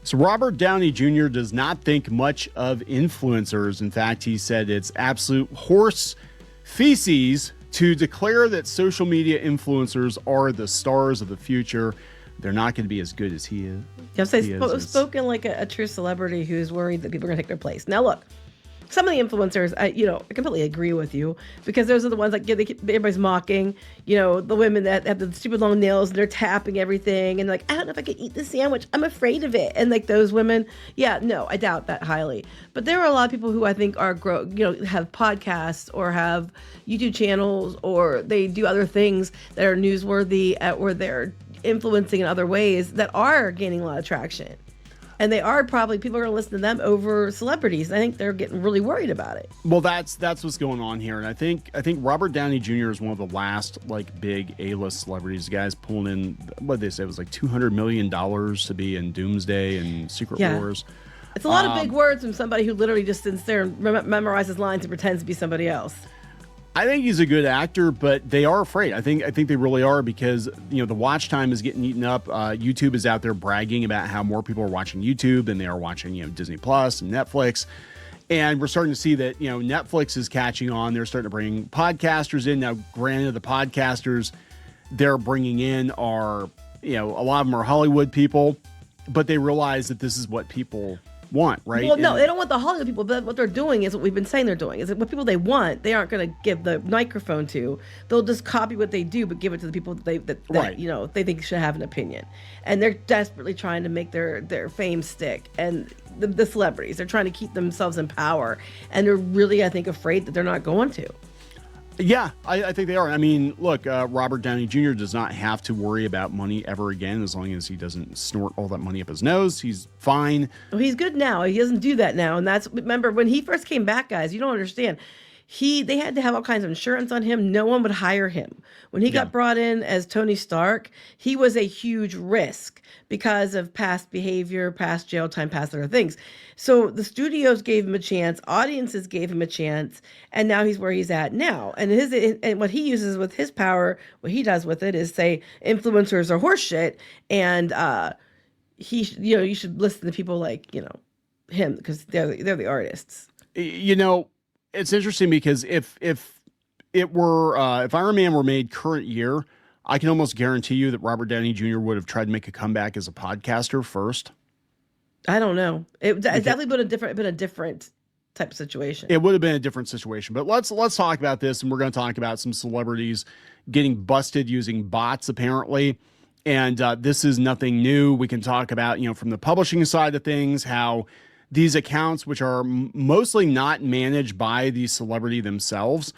So Robert Downey Jr. does not think much of influencers. In fact, he said it's absolute horse feces to declare that social media influencers are the stars of the future. They're not going to be as good as he is. Yeah, spoken like a true celebrity who's worried that people are going to take their place. Now, look, some of the influencers, I completely agree with you, because those are the ones that everybody's mocking, the women that have the stupid long nails and they're tapping everything and like, I don't know if I can eat this sandwich. I'm afraid of it. And like those women, yeah, no, I doubt that highly. But there are a lot of people who I think are, have podcasts or have YouTube channels or they do other things that are newsworthy or they're influencing in other ways that are gaining a lot of traction. And they are probably, people are going to listen to them over celebrities. I think they're getting really worried about it. Well, that's what's going on here. And I think Robert Downey Jr. is one of the last like big A-list celebrities. The guy's pulling in, what did they say, it was like $200 million to be in Doomsday and Secret Wars. It's a lot of big words from somebody who literally just sits there and memorizes lines and pretends to be somebody else. I think he's a good actor, but they are afraid. I think they really are, because the watch time is getting eaten up. YouTube is out there bragging about how more people are watching YouTube than they are watching Disney Plus and Netflix, and we're starting to see that Netflix is catching on. They're starting to bring podcasters in now. Granted, the podcasters they're bringing in are a lot of them are Hollywood people, but they realize that this is what people want, right? Well, no, they don't want the Hollywood people, but what they're doing is what we've been saying they're doing is that what people they want, they aren't going to give the microphone to. They'll just copy what they do, but give it to the people that right. They think should have an opinion, and they're desperately trying to make their fame stick. And the celebrities, they're trying to keep themselves in power, and they're really, I think, afraid that they're not going to. Yeah, I think they are. I mean, look, Robert Downey Jr. does not have to worry about money ever again as long as he doesn't snort all that money up his nose. He's fine. Well, he's good now. He doesn't do that now. And remember, when he first came back, guys, you don't understand. They had to have all kinds of insurance on him. No one would hire him. When he got brought in as Tony Stark, he was a huge risk because of past behavior, past jail time, past other things. So the studios gave him a chance, audiences gave him a chance, and now he's where he's at now. And what he uses with his power, what he does with it is say influencers are horseshit, and you should listen to people like him because they're the artists. It's interesting because if Iron Man were made current year, I can almost guarantee you that Robert Downey Jr. would have tried to make a comeback as a podcaster first. I don't know. It's definitely been a different type of situation. It would have been a different situation. But let's talk about this, and we're going to talk about some celebrities getting busted using bots, apparently. And this is nothing new. We can talk about, from the publishing side of things, how these accounts, which are mostly not managed by the celebrity themselves,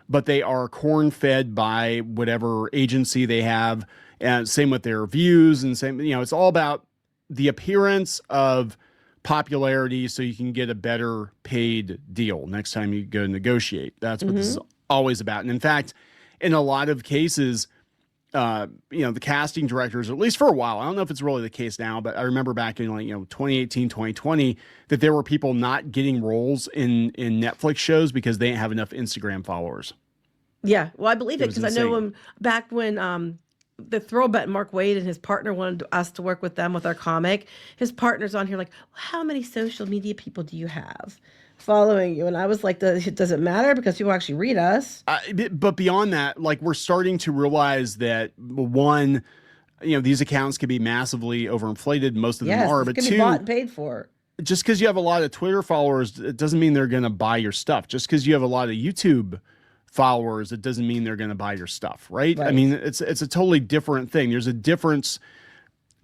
but they are corn-fed by whatever agency they have, and same with their views, and same, it's all about the appearance of popularity so you can get a better paid deal next time you go negotiate. That's what this is always about. And in fact, in a lot of cases, the casting directors, at least for a while, I don't know if it's really the case now, but I remember back in 2018, 2020, that there were people not getting roles in Netflix shows because they didn't have enough Instagram followers. Yeah, well, I believe it because I know him back when the Throwback Mark Waid and his partner wanted us to work with them with our comic. His partner's on here like, well, how many social media people do you have following you? And I was like, does it matter? Because people actually read us. But beyond that, like, we're starting to realize that, one, these accounts can be massively overinflated. Most of them are. But can two, be bought and paid for. Just because you have a lot of Twitter followers, it doesn't mean they're going to buy your stuff. Just because you have a lot of YouTube followers, it doesn't mean they're going to buy your stuff, right? I mean, it's a totally different thing. There's a difference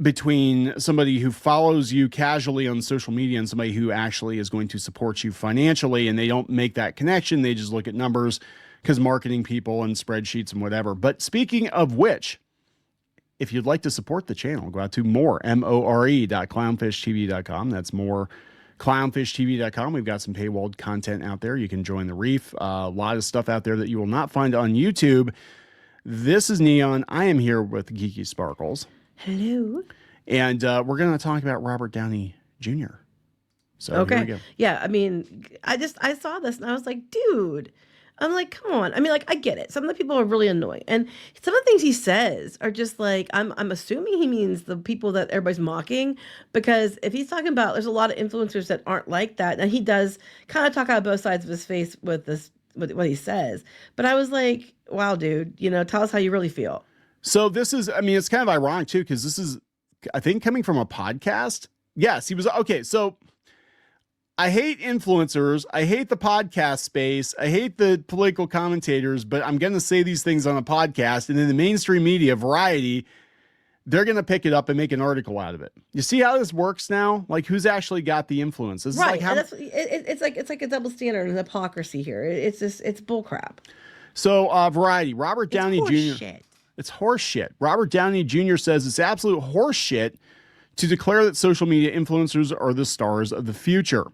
between somebody who follows you casually on social media and somebody who actually is going to support you financially, and they don't make that connection. They just look at numbers because marketing people and spreadsheets and whatever. But speaking of which, if you'd like to support the channel, go out to more.clownfishtv.com. That's more.clownfishtv.com. We've got some paywalled content out there. You can join the reef. A lot of stuff out there that you will not find on YouTube. This is Kneon. I am here with Geeky Sparkles. Hello. And we're going to talk about Robert Downey Jr. So okay. Here we go. Yeah, I mean, I saw this and I was like, dude, I'm like, come on. I mean, like, I get it. Some of the people are really annoying. And some of the things he says are just like, I'm assuming he means the people that everybody's mocking. Because if he's talking about, there's a lot of influencers that aren't like that. And he does kind of talk out both sides of his face with this, with what he says. But I was like, wow, dude, tell us how you really feel. So this is, I mean, it's kind of ironic too, because this is, I think, coming from a podcast. Yes, he was, okay, so I hate influencers. I hate the podcast space. I hate the political commentators, but I'm going to say these things on a podcast, and in the mainstream media, Variety, they're going to pick it up and make an article out of it. You see how this works now? Like, who's actually got the influence? This Right. is like how, it's like a double standard and hypocrisy here. It's just, it's bullcrap. So Variety, Robert Downey Jr. Shit. It's horse shit. Robert Downey Jr. says it's absolute horse shit to declare that social media influencers are the stars of the future.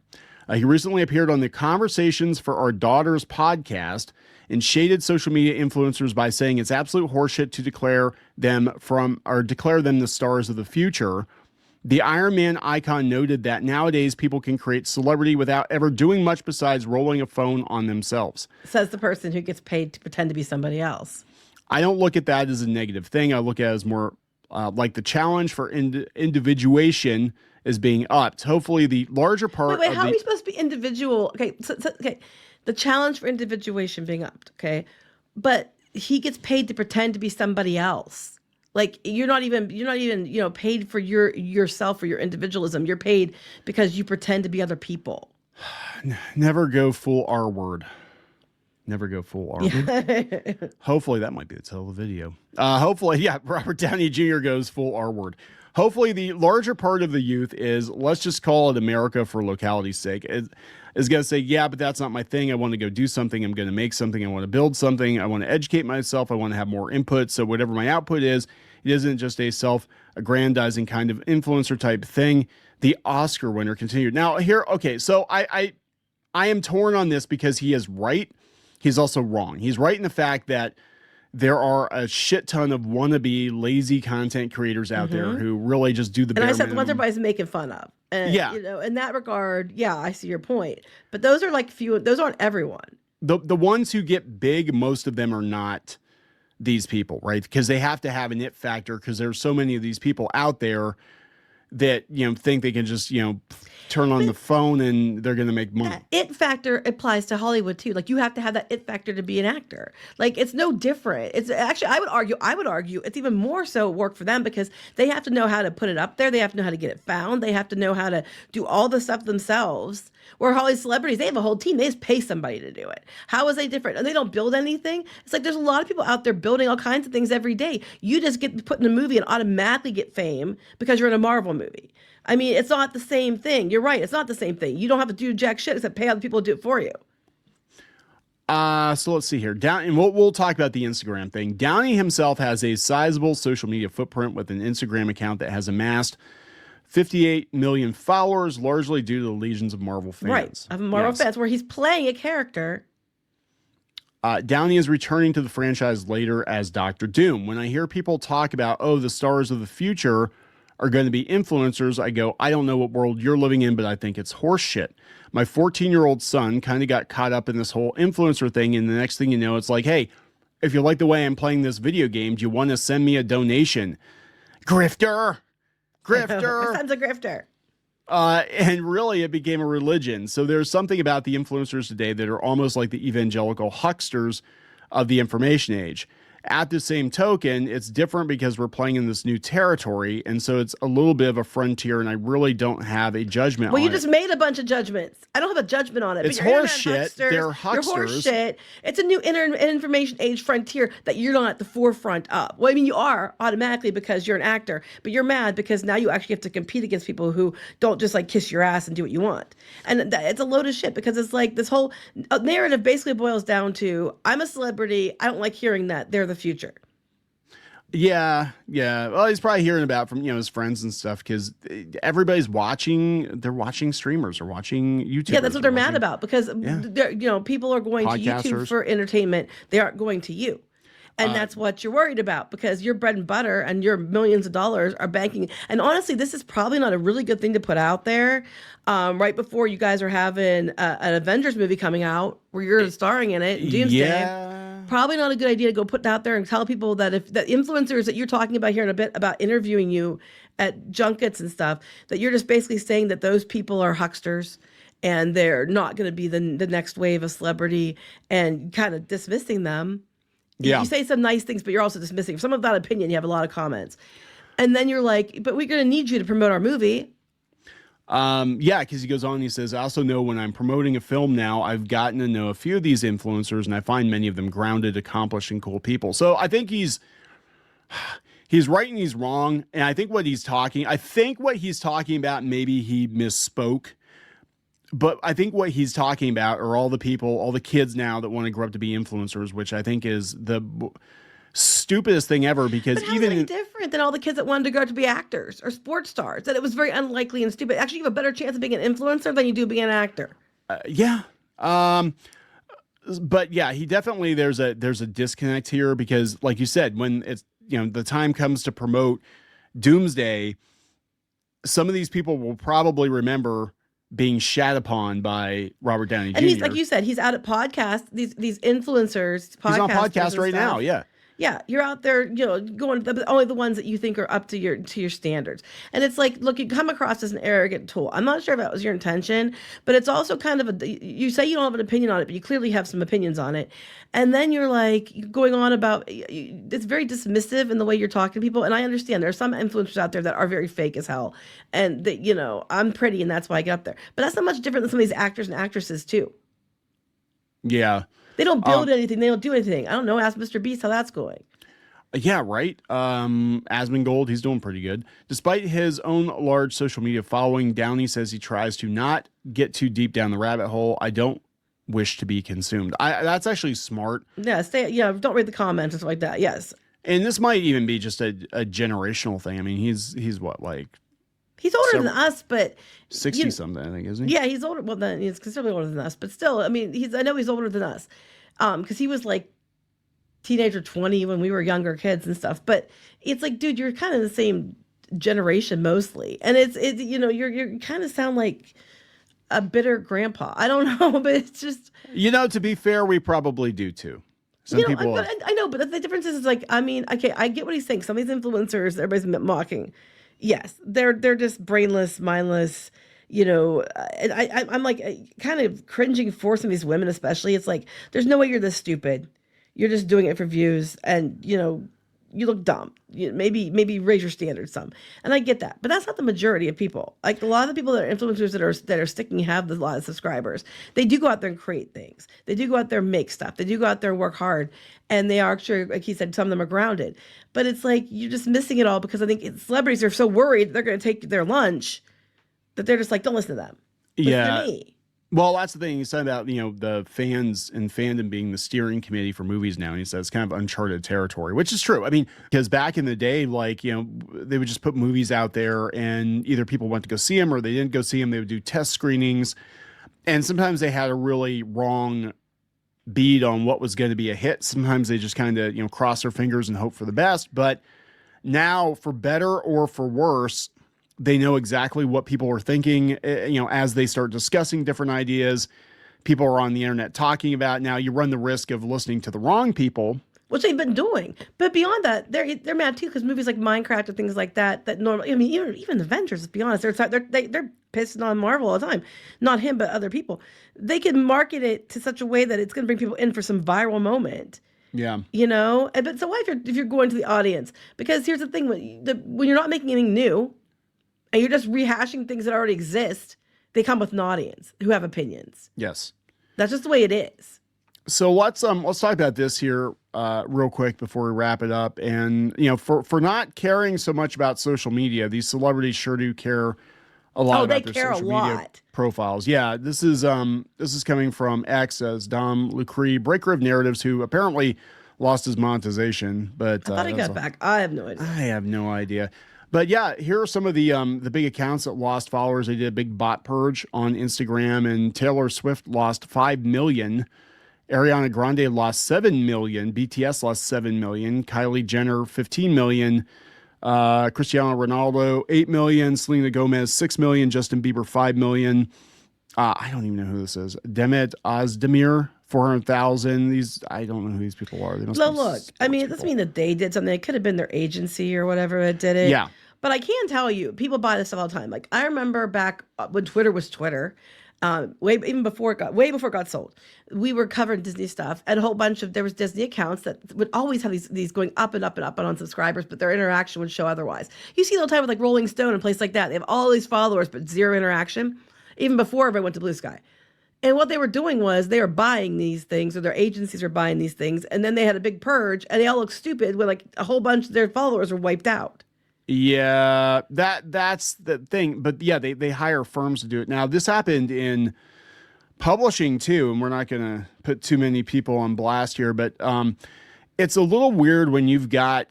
He recently appeared on the Conversations for Our Daughters podcast and shaded social media influencers by saying it's absolute horseshit to declare them the stars of the future. The Iron Man icon noted that nowadays people can create celebrity without ever doing much besides rolling a phone on themselves. Says the person who gets paid to pretend to be somebody else. I don't look at that as a negative thing. I look at it as more like the challenge for individuation is being upped. Hopefully the larger part Wait, how are we supposed to be individual? Okay, okay, the challenge for individuation being upped, okay? But he gets paid to pretend to be somebody else. Like you're not even paid for yourself or your individualism. You're paid because you pretend to be other people. Never go full R word. Never go full R word. Hopefully that might be the title of the video. Hopefully, yeah, Robert Downey Jr. goes full R word. Hopefully the larger part of the youth is, let's just call it America for locality's sake, is going to say, yeah, but that's not my thing. I want to go do something. I'm going to make something. I want to build something. I want to educate myself. I want to have more input. So whatever my output is, it isn't just a self-aggrandizing kind of influencer type thing. The Oscar winner continued. Now here, okay, so I am torn on this because he is right. He's also wrong. He's right in the fact that there are a shit ton of wannabe lazy content creators out there who really just do the bare minimum. And I said the ones minimum. Everybody's making fun of. And, Yeah. in that regard, yeah, I see your point. But those are like few. Those aren't everyone. The ones who get big, most of them are not these people, right? Because they have to have an it factor because there's so many of these people out there that, think they can just, turn on the phone and they're going to make money. It factor applies to Hollywood too. Like you have to have that it factor to be an actor. Like it's no different. It's actually, I would argue it's even more so work for them because they have to know how to put it up there. They have to know how to get it found. They have to know how to do all the stuff themselves. Where Hollywood celebrities, they have a whole team. They just pay somebody to do it. How is they different? And they don't build anything. It's like there's a lot of people out there building all kinds of things every day. You just get put in a movie and automatically get fame because you're in a Marvel movie. I mean, it's not the same thing. You're right. It's not the same thing. You don't have to do jack shit except pay other people to do it for you. So let's see here. And we'll talk about the Instagram thing. Downey himself has a sizable social media footprint with an Instagram account that has amassed 58 million followers, largely due to the legions of Marvel fans. Right, of Marvel fans, where he's playing a character. Downey is returning to the franchise later as Dr. Doom. When I hear people talk about, the stars of the future are going to be influencers, I go, I don't know what world you're living in, but I think it's horse shit. My 14-year-old son kind of got caught up in this whole influencer thing, and the next thing you know, it's like, hey, if you like the way I'm playing this video game, do you want to send me a donation? Grifter! My son's a grifter. And really, it became a religion. So there's something about the influencers today that are almost like the evangelical hucksters of the information age. At the same token, it's different because we're playing in this new territory, and so it's a little bit of a frontier, and I really don't have a judgment on it. Well, you just made a bunch of judgments. I don't have a judgment on it. It's horse shit. They're hucksters. You're horse shit. It's a new information age frontier that you're not at the forefront of. Well, I mean, you are automatically because you're an actor, but you're mad because now you actually have to compete against people who don't just like kiss your ass and do what you want. And it's a load of shit because it's like this whole narrative basically boils down to, I'm a celebrity. I don't like hearing that they're the future. Yeah. Well, he's probably hearing about from his friends and stuff because everybody's watching. They're watching streamers or watching YouTubers. Yeah, that's what they're mad about because people are going to YouTube for entertainment. They aren't going to you. And that's what you're worried about, because your bread and butter and your millions of dollars are banking. And honestly, this is probably not a really good thing to put out there right before you guys are having an Avengers movie coming out where you're starring in it, Doomsday. Yeah. Probably not a good idea to go put it out there and tell people that if the influencers that you're talking about here in a bit about interviewing you at junkets and stuff, that you're just basically saying that those people are hucksters and they're not going to be the next wave of celebrity, and kind of dismissing them. Yeah. You say some nice things, but you're also dismissing. For some of that opinion, you have a lot of comments. And then you're like, but we're going to need you to promote our movie. Yeah, because he goes on, he says, I also know when I'm promoting a film now, I've gotten to know a few of these influencers, and I find many of them grounded, accomplished, and cool people. So I think he's right and he's wrong. And I think what he's talking about, maybe he misspoke. But I think what he's talking about are all the people, all the kids now that want to grow up to be influencers, which I think is the stupidest thing ever, because but even any different than all the kids that wanted to grow up to be actors or sports stars, that it was very unlikely and stupid. Actually, you have a better chance of being an influencer than you do being an actor. Yeah. But yeah, he definitely, there's a disconnect here, because like you said, when it's, the time comes to promote Doomsday, some of these people will probably remember being shat upon by Robert Downey Jr. And he's, like you said, he's out at podcasts, these influencers. He's on podcast right now. Yeah. Yeah, you're out there, going only the ones that you think are up to your standards. And it's like, look, you come across as an arrogant tool. I'm not sure if that was your intention, but it's also kind of you say you don't have an opinion on it, but you clearly have some opinions on it. And then you're like going on about, it's very dismissive in the way you're talking to people. And I understand there are some influencers out there that are very fake as hell. And that, I'm pretty and that's why I get up there. But that's not much different than some of these actors and actresses too. Yeah. They don't build anything. They don't do anything. I don't know. Ask Mr. Beast how that's going. Yeah, right. Asmongold, he's doing pretty good. Despite his own large social media following, Downey says he tries to not get too deep down the rabbit hole. I don't wish to be consumed. That's actually smart. Yeah, don't read the comments and stuff like that. Yes. And this might even be just a generational thing. I mean, he's what, like... He's older than us, but 60 something, I think, isn't he? Yeah, he's older. Well, then he's considerably older than us, but still, I mean, I know he's older than us, because he was like teenager 20 when we were younger kids and stuff. But it's like, dude, you're kind of the same generation mostly, and it's you kind of sound like a bitter grandpa. I don't know, but it's just to be fair, we probably do too. Some people. I know, but the difference is like, I mean, okay, I get what he's saying. Some of these influencers, everybody's mocking. Yes, they're just brainless, mindless, I'm like kind of cringing for some of these women, especially. It's like, there's no way you're this stupid. You're just doing it for views, and you look dumb. Maybe raise your standards some, and I get that, but that's not the majority of people. Like a lot of the people that are influencers that are sticking have a lot of subscribers. They do go out there and create things. They do go out there and make stuff. They do go out there and work hard, and they are actually, like he said, some of them are grounded. But it's like you're just missing it all, because I think celebrities are so worried they're going to take their lunch that they're just like, don't listen to them. Listen to me. Well, that's the thing. He's talking about, the fans and fandom being the steering committee for movies now. And he says it's kind of uncharted territory, which is true. I mean, because back in the day, like, they would just put movies out there and either people went to go see them or they didn't go see them. They would do test screenings. And sometimes they had a really wrong bead on what was going to be a hit. Sometimes they just kind of, cross their fingers and hope for the best. But now, for better or for worse, they know exactly what people are thinking, as they start discussing different ideas. People are on the internet talking about it. Now you run the risk of listening to the wrong people, which they've been doing. But beyond that, they're mad too, because movies like Minecraft and things like that normally, I mean, even Avengers, let's be honest, they're pissing on Marvel all the time. Not him, but other people. They can market it to such a way that it's going to bring people in for some viral moment. Yeah. But so why if you're going to the audience? Because here's the thing, when you're not making anything new, and you're just rehashing things that already exist, they come with an audience who have opinions. Yes. That's just the way it is. So let's talk about this here real quick before we wrap it up. And, for not caring so much about social media, these celebrities sure do care a lot about their social media profiles. Yeah, this is coming from X as Dom Lucree, breaker of narratives, who apparently lost his monetization. But I thought he got back. I have no idea. I have no idea. But yeah, here are some of the big accounts that lost followers. They did a big bot purge on Instagram, and Taylor Swift lost 5 million, Ariana Grande lost 7 million. BTS lost 7 million. Kylie Jenner 15 million. Cristiano Ronaldo 8 million. Selena Gomez 6 million. Justin Bieber 5 million. I don't even know who this is. Demet Özdemir 400,000. I don't know who these people are. They must No, be look, I mean, it doesn't mean that they did something. It could have been their agency or whatever that did it. Yeah. But I can tell you, people buy this stuff all the time. Like I remember back when Twitter was Twitter, way before it got sold. We were covering Disney stuff, and a whole bunch of there was Disney accounts that would always have these going up and up and up and on subscribers, but their interaction would show otherwise. You see it all the time with like Rolling Stone and places like that. They have all these followers, but zero interaction, even before everyone went to Blue Sky. And what they were doing was they were buying these things, or their agencies were buying these things, and then they had a big purge, and they all looked stupid when like a whole bunch of their followers were wiped out. Yeah, that's the thing. But yeah, they hire firms to do it. Now, this happened in publishing too, and we're not going to put too many people on blast here, but it's a little weird when you've got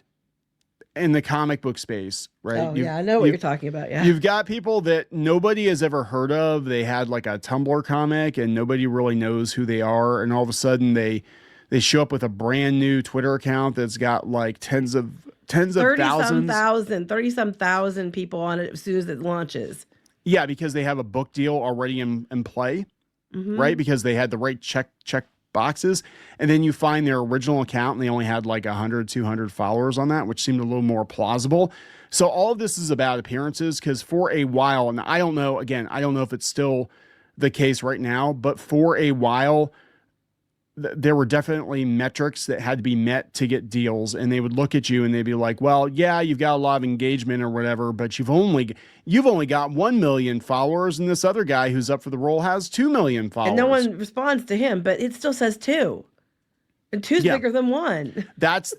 in the comic book space, right? Oh, yeah, I know what you're talking about. Yeah. You've got people that nobody has ever heard of. They had like a Tumblr comic and nobody really knows who they are. And all of a sudden they show up with a brand new Twitter account that's got like tens of thousands. 30-some thousand people on it as soon as it launches. Yeah, because they have a book deal already in play, right? Because they had the right check boxes. And then you find their original account and they only had like 100, 200 followers on that, which seemed a little more plausible. So all of this is about appearances because for a while, and I don't know if it's still the case right now, but for a while, there were definitely metrics that had to be met to get deals, and they would look at you and they'd be like, well, yeah, you've got a lot of engagement or whatever, but you've only got 1 million followers, and this other guy who's up for the role has 2 million followers. And no one responds to him, but it still says 2. And 2's bigger than 1. That's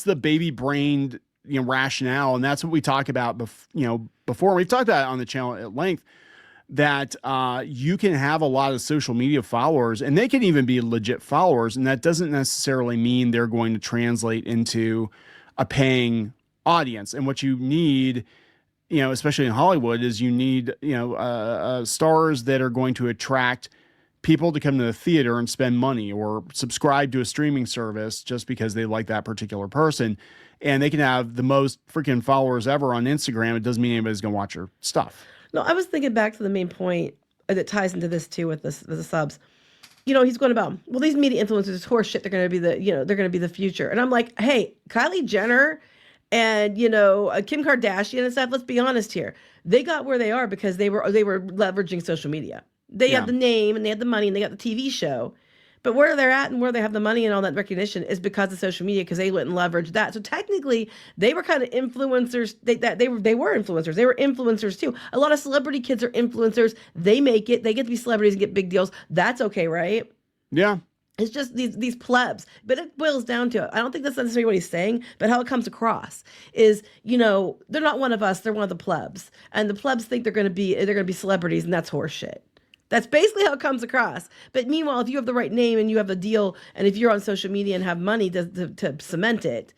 the baby brained, rationale, and that's what we talk about before. We've talked about it on the channel at length. That you can have a lot of social media followers, and they can even be legit followers, and that doesn't necessarily mean they're going to translate into a paying audience. And what you need, especially in Hollywood, is you need stars that are going to attract people to come to the theater and spend money or subscribe to a streaming service just because they like that particular person. And they can have the most freaking followers ever on Instagram. It doesn't mean anybody's going to watch your stuff. No, I was thinking back to the main point that ties into this too with the subs. He's going about, well, these media influencers, horse shit, they're going to be they're going to be the future. And I'm like, hey, Kylie Jenner and, Kim Kardashian and stuff, let's be honest here. They got where they are because they were leveraging social media. They had the name and they had the money and they got the TV show. But where they're at and where they have the money and all that recognition is because of social media, because they went and leveraged that. So technically, they were kind of influencers. They were influencers. They were influencers too. A lot of celebrity kids are influencers. They make it. They get to be celebrities and get big deals. That's okay, right? Yeah. It's just these plebs. But it boils down to it. I don't think that's necessarily what he's saying, but how it comes across is, they're not one of us. They're one of the plebs. And the plebs think they're going to be celebrities, and that's horseshit. That's basically how it comes across. But meanwhile, if you have the right name and you have a deal, and if you're on social media and have money to cement it,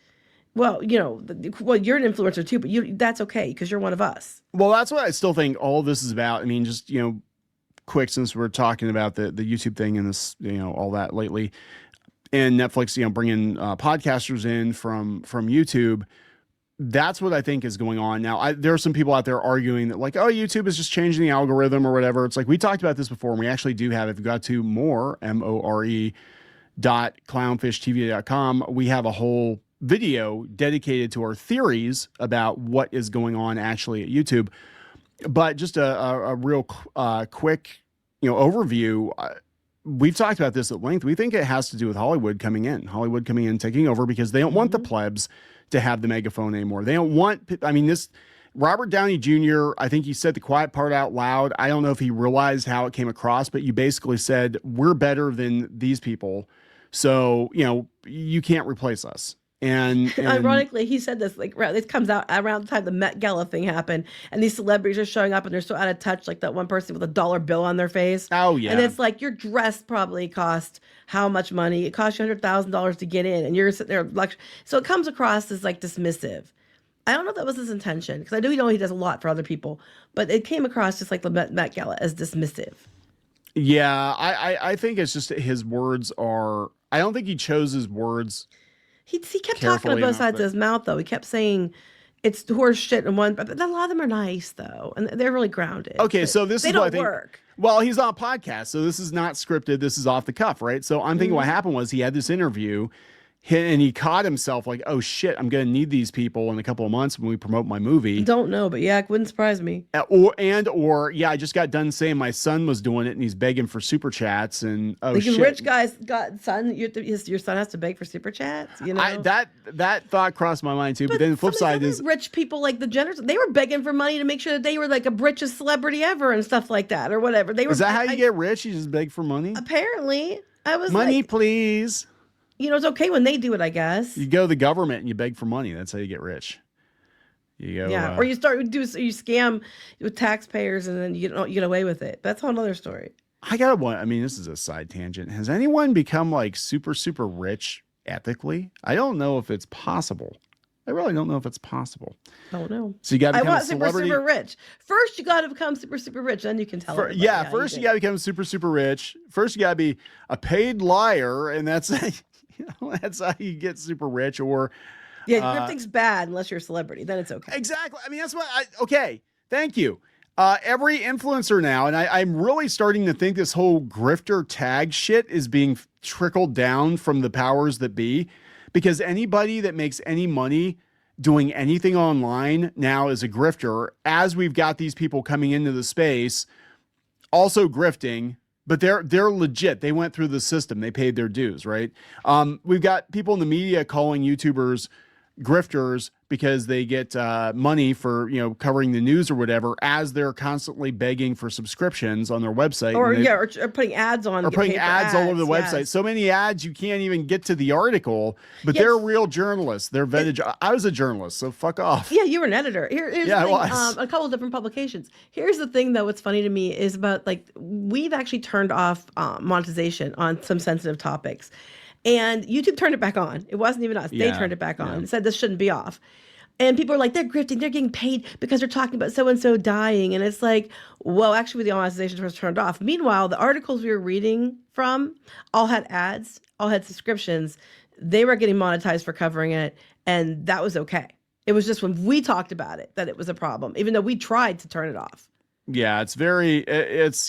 well, you're an influencer too, but that's okay because you're one of us. Well, that's what I still think all this is about. I mean, just, quick, since we're talking about the YouTube thing and this, all that lately, and Netflix, bringing podcasters in from YouTube. That's what I think is going on now. There are some people out there arguing that like, oh, YouTube is just changing the algorithm or whatever. It's like, we talked about this before, and we actually do have, if you got to more.clownfishtv.com, we have a whole video dedicated to our theories about what is going on actually at YouTube. But just a real quick, overview. We've talked about this at length. We think it has to do with Hollywood coming in, taking over, because they don't want the plebs to have the megaphone anymore. They don't want, this Robert Downey Jr., I think he said the quiet part out loud. I don't know if he realized how it came across, but you basically said, we're better than these people. So, you can't replace us. And ironically, he said this, like, this comes out around the time the Met Gala thing happened, and these celebrities are showing up and they're so out of touch, like that one person with a dollar bill on their face. Oh, yeah. And it's like, your dress probably cost how much money? It cost you $100,000 to get in, and you're sitting there like, so it comes across as like dismissive. I don't know if that was his intention, because I do know he does a lot for other people, but it came across just like the Met Gala as dismissive. Yeah, I think it's just that his words are. I don't think he chose his words He kept talking on carefully both enough. sides of his mouth, though. He kept saying it's horse shit in one, but a lot of them are nice, though, and they're really grounded. Okay, But so this they is what I don't think. work. Well, he's on a podcast, so this is not scripted. This is off the cuff, right? So I'm thinking what happened was he had this interview, and he caught himself like, "Oh shit, I'm going to need these people in a couple of months when we promote my movie." Don't know, but yeah, it wouldn't surprise me. Or yeah, I just got done saying my son was doing it, and he's begging for super chats, and oh Like, shit, rich guys got son. Your son has to beg for super chats. You know, that thought crossed my mind too. But then the flip some of side these is, other rich people like the Jenners, they were begging for money to make sure that they were like a richest celebrity ever and stuff like that, or whatever. They were. is that how you get rich? You just beg for money? Apparently, I was Money, like, please. you know, it's okay when they do it, I guess. You go to the government and you beg for money. That's how you get rich. You go, Yeah, or you scam with taxpayers and then you get away with it. That's a whole other story. I got one. I mean, this is a side tangent. Has anyone become like super, super rich ethically? I don't know if it's possible. I really don't know if it's possible. Don't know. So you got to I become a want super, celebrity. super rich. First, you got to become super, super rich. Then you can tell. Everybody Yeah, how first you did. got to become super, super rich. First, you got to be a paid liar, and that's that's how you get super rich. Or Yeah, grifting's bad unless you're a celebrity. Then it's okay. exactly. I mean, that's what. Okay, thank you. Every influencer now, and I'm really starting to think this whole grifter tag shit is being trickled down from the powers that be, because anybody that makes any money doing anything online now is a grifter, as we've got these people coming into the space also grifting, but they're legit. They went through the system. They paid their dues, right? We've got people in the media calling YouTubers grifters because they get money for, you know, covering the news or whatever, as they're constantly begging for subscriptions on their website, Or putting ads on, or putting ads all over the website. yes. So many ads you can't even get to the article. But Yes. they're real journalists. They're vetted. I was a journalist, so fuck off. Yeah, you were an editor. Here's Yeah, I the thing, was. a couple of different publications. Here's the thing, though. What's funny to me is about like we've actually turned off monetization on some sensitive topics, and YouTube turned it back on. It wasn't even us. They Yeah, turned it back on yeah. and said this shouldn't be off. And people are like, they're grifting, they're getting paid because they're talking about so and so dying. And it's like, well, actually, the monetization was turned off. Meanwhile, the articles we were reading from all had ads, all had subscriptions. They were getting monetized for covering it, and that was okay. It was just when we talked about it that it was a problem, even though we tried to turn it off. Yeah,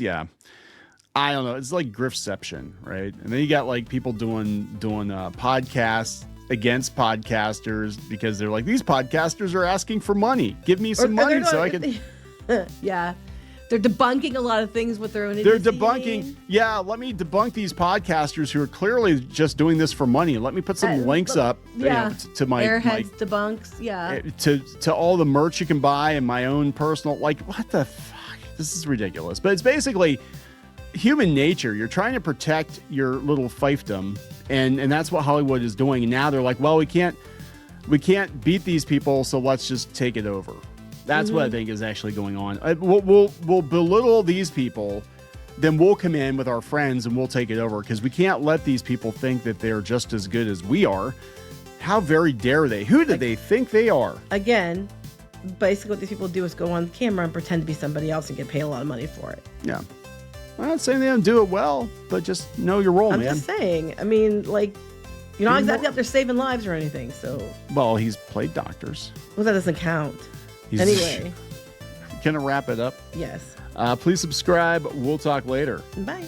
yeah. I don't know. It's like griftception, right? And then you got like people doing podcasts against podcasters because they're like, these podcasters are asking for money. Give me some money they're so I not- can. Yeah. They're debunking a lot of things with their own They're idiocy. debunking. Yeah, let me debunk these podcasters who are clearly just doing this for money. Let me put some links up, Yeah. to my Airheads debunks. Yeah. to all the merch you can buy and my own personal. Like, what the fuck? This is ridiculous. But it's basically human nature. You're trying to protect your little fiefdom, and that's what Hollywood is doing. And now they're like, well, we can't beat these people, so let's just take it over. That's what I think is actually going on. We'll belittle these people, then we'll come in with our friends and we'll take it over, because we can't let these people think that they're just as good as we are. How very dare they? Who do they think they are? Again, basically what these people do is go on camera and pretend to be somebody else and get paid a lot of money for it. Yeah. I'm not saying they don't do it well, but just know your role, I'm man. just saying. I mean, like, you're not exactly out there saving lives or anything, so. Well, he's played doctors. Well, that doesn't count. He's Anyway. Gonna wrap it up. Yes. Please subscribe. We'll talk later. Bye.